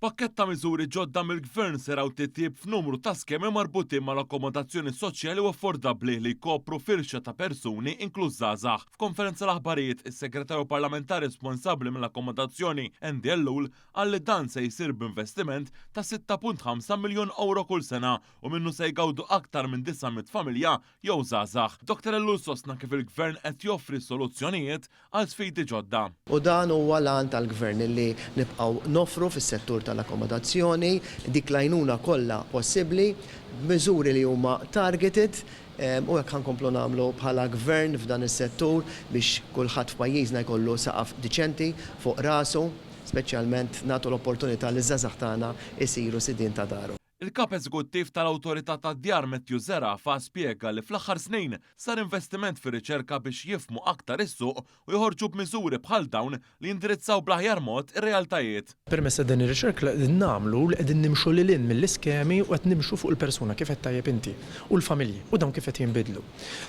Pakket ta' miżuri ġodda mill-Gvern seraw titjib f'numru ta' skemi marbutin mal-akkomodazzjoni soċjali u affordabbli li jkopru firxa ta' persuni inkluż żgħażagħ. F'konferenza l-aħbarijiet, is-Segretarju Parlamentari responsabbli mill-akkomodazzjoni Andy Ellul qal li dan se jsir b'investiment ta' 6.5 miljun euro kull sena u minnu se jgawdu aktar minn 900 familja jew żgħażagħ. Dr. Ellul sostna kif il-Gvern qed joffri soluzzjonijiet għal sfidi ġodda. U dan huwa l-għan tal-Gvern li nibqgħu nofru fis-settur tal-akkomodazzjoni dik l-għajnuna kollha possibbli b'miżuri li huma targeted u hekk ħankomplu nagħmlu bħala Gvern f'dan is-settur biex kulħadd f'pajjiżna jkollu saqaf diċenti fuq rasu, speċjalment nagħtu l-opportunità li żgħażagħ tagħna jsiru sidien ta' daru. Il-kap eżekuttiv tal-Awtorità tad-Djar Matthew Zerafa spjega li fl-aħħar snin sar investiment fir-riċerka biex jifhmu aktar is-suq u joħorġu b'miżuri bħal dawn li jindirizzaw bl-aħjar mod ir-realtajiet. Permezz din ir-riċerka li qegħdin nagħmlu li qegħdin nimxu lil hinn mill-iskemi u qed nimxu fuq il-persuna kif qed tajjeb inti u l-familji u dawn kif qed jinbidlu.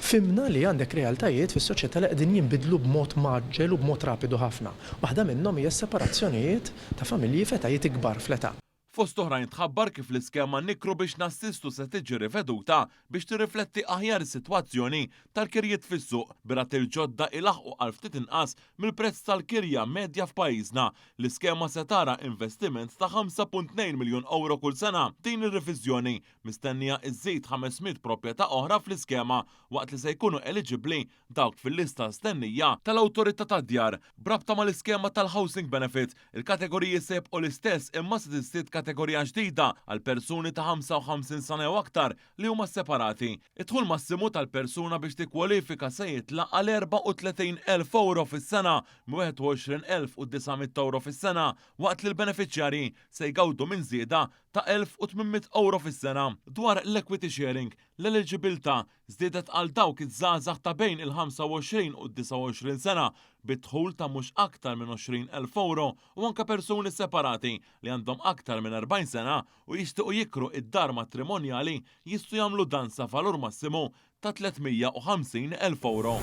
Fimna li għandek realtajiet fis-soċjetà li qegħdin jinbidlu b'mod maġġel u b'mod rapidu ħafna. Waħda minnhom hija separazzjonijiet ta' familji fetajiet ikbar fl-età. Fost oħrajn tħabbar kif l-iskema nikru biex nassistu se tiġi riveduta biex tirrifletti aħjar is-sitwazzjoni tal-kirjiet fis-suq birat il-ġodda ilaħqu għal ftit inqas mill-prezz tal-kirja medja f'pajjiżna. L-iskema se tara investiment ta' 5.2 miljun euro kull sena. Din ir-reviżjoni mistennija iżżid 500 proprjetà oħra fl-iskema waqt li se jkunu eligibbli dawk fil-lista stennija tal-Awtorità tad-Djar. Brabta mal-iskema tal-Housing Benefit, il-kategoriji se jibqgħu l-istess imma se tiżdied kategorija ġdida għal persuni ta' 55 sena u aktar li huma separati. Id-dħul massimu tal-persuna biex tikkwalifika se jitlaq għal 34,000 euro fis-sena u 21,900 euro fis-sena waqt li l-beneficjari se jgawdu minn żieda ta' 1,800 euro fis-sena. Dwar l-equity sharing, l-eligibilità żdiedet għal dawk iż-żgħażagħ ta' bejn il-25 u 29 sena bid-dħul ta' mhux aktar minn 20,000 euro u anke persuni separati li għandhom aktar minn 40 sena u jixtiequ jikru id-dar matrimonjali jistgħu jagħmlu dan sa valur massimu ta' 350,000 euro.